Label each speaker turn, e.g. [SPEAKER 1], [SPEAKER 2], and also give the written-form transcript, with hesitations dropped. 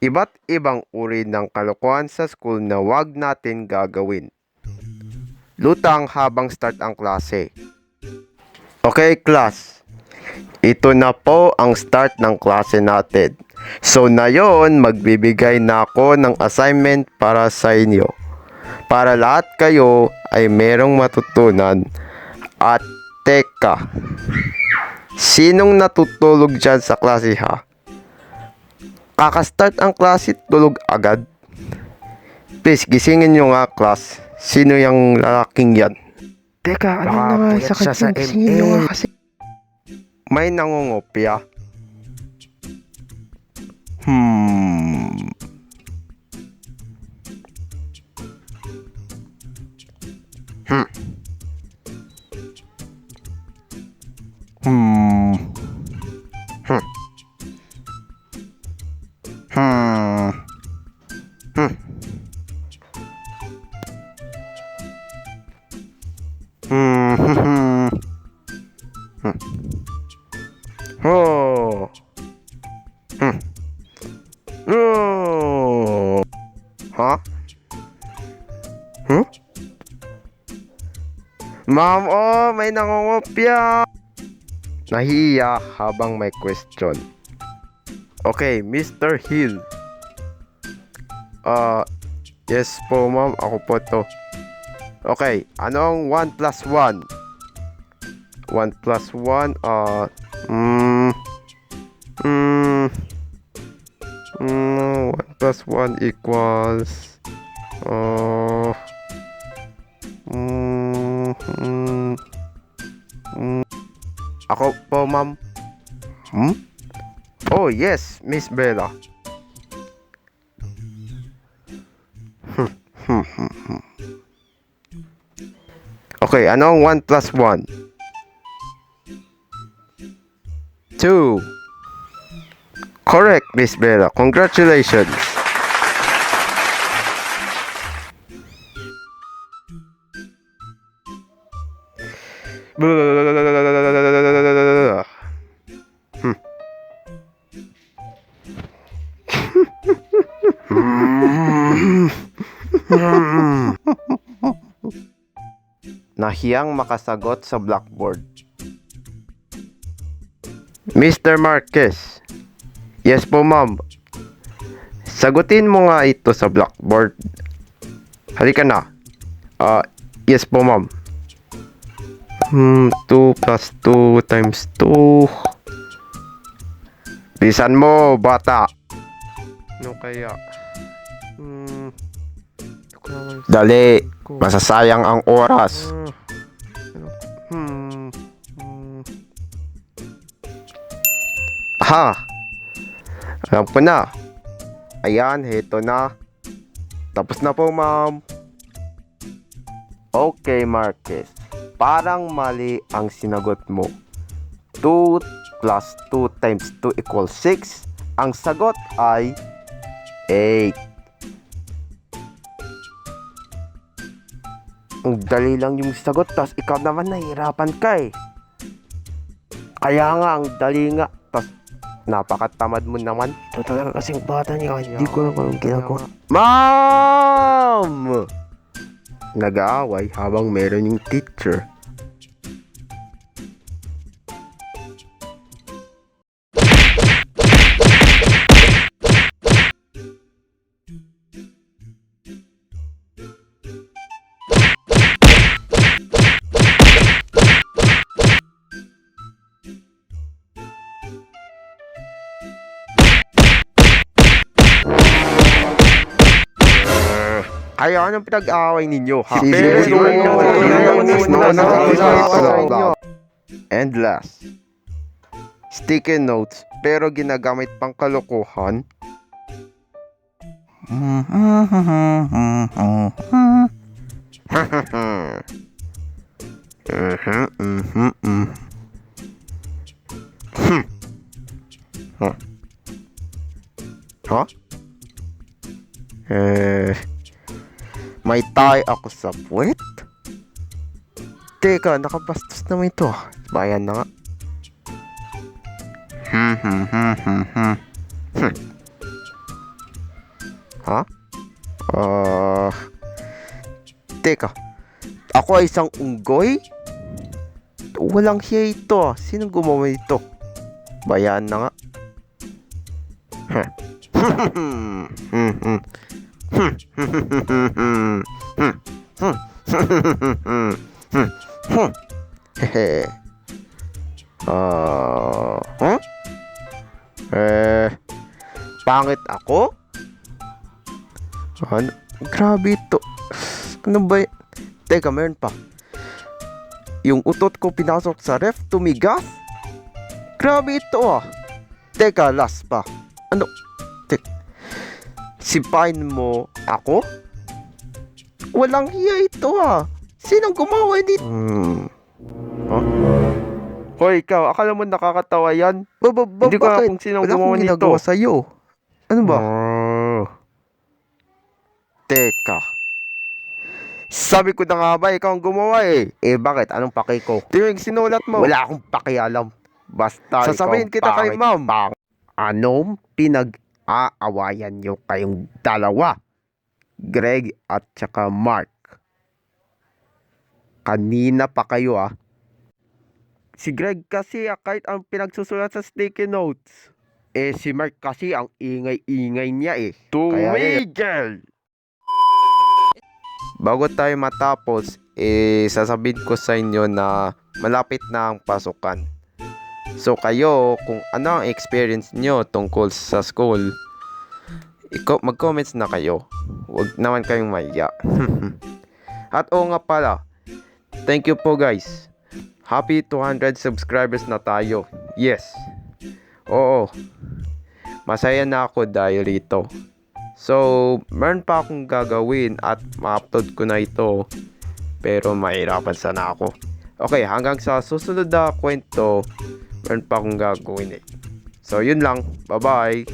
[SPEAKER 1] Iba't ibang uri ng kalokohan sa school na wag natin gagawin. Lutang habang start ang klase. Okay, class. Ito na po ang start ng klase natin. So na yon, magbibigay na ako ng assignment para sa inyo. Para lahat kayo ay merong matutunan. At teka, sinong natutulog dyan sa klase ha? Kakastart ang klase, tulog agad. Please, gisingin nyo nga, class. Sino yung lalaking yan?
[SPEAKER 2] Teka, ano
[SPEAKER 1] Baka
[SPEAKER 2] na nga
[SPEAKER 1] puyat
[SPEAKER 2] sa
[SPEAKER 1] siya sa
[SPEAKER 2] kanya? Gisingin nyo nga
[SPEAKER 1] ML.
[SPEAKER 2] kasi.
[SPEAKER 1] May nangungopia. Hmm. Hmm. Hmm. Hmm. Hmm. Hmm. Hmm. Hmm. Hmm. Oh. Hmm. Oh. Huh? Hmm? Ma'am, oh, may nangungopia. Nahiya habang may question. Okay, Mr. Hill. Yes po ma'am, ako po to. Okay, anong 1 plus 1? 1 plus 1, 1 plus 1 equals, ako po ma'am. Oh yes, Miss Bella. Okay, anong 1 plus 1? 2. Correct, Miss Bella. Congratulations. Nahiyang makasagot sa blackboard. Mr. Marquez. Yes po, ma'am. Sagutin mo nga ito sa blackboard. Halika na. Yes po, ma'am. 2 plus 2 times 2. Bilisan mo, bata. Ano kaya? Dali. Masasayang ang oras. Ha! Alam ko na. Ayan, heto na. Tapos na po, ma'am. Okay, Marquez. Parang mali ang sinagot mo. 2 plus 2 times 2 equals 6. Ang sagot ay 8. Ang dali lang yung sagot, tas ikaw naman nahihirapan ka eh. Kaya nga, ang dali nga. Tas napakatamad mo naman.
[SPEAKER 2] Ito talaga kasing bata niya. Hindi ko lang anong ginagawa.
[SPEAKER 1] Ma'am! Nag-aaway habang meron yung teacher. Kaya anong pinag-aaway ninyo, ha? And last, sticky notes pero ginagamit pang kalokohan. Huh? May tie ako sa puwet? Teka, nakabastos naman ito. Bayan na nga. Ha? Teka. Ako ay isang unggoy? Walang hiya ito. Sinong gumawa nito? Bayaan na nga. Hehe. Huh? Pangit ako? Ano? Grabe ito. Ano ba Teka, meron pa. Yung utot ko pinasok sa ref, tumigas? Grabe ito ah. Teka, last pa. Ano? Sipain mo ako? Walang hiya ito ah. Sinong gumawa nito? Huh? Hoy, ikaw, akala mo nakakatawa yan? Hindi ko alam kung sinong gumawa nito. Ginagawa sa'yo. Ano ba? Teka. Sabi ko na nga ba, ikaw ang gumawa eh. Bakit? Anong paki ko? Tingin sinulat mo. Wala akong pakialam. Basta sasabihin kita kay ma'am. Anong pinag-aawayan nyo kayong dalawa? Greg at saka Mark. Kanina pa kayo ah. Si Greg kasi kahit ang pinagsusulat sa sticky notes. Si Mark kasi ang ingay-ingay niya eh. Tumigil! Bago tayo matapos, sasabihin ko sa inyo na malapit na ang pasukan. So kayo, kung ano ang experience nyo tungkol sa school, mag-comments na kayo. Huwag naman kayong mahiya. At oo nga pala, thank you po guys. Happy 200 subscribers na tayo. Yes. Oo. Masaya na ako dahil rito. So, meron pa akong gagawin at ma-upload ko na ito. Pero mahirapan sana ako. Okay, hanggang sa susunod na kwento, meron pa akong gagawin eh. So, yun lang. Bye-bye.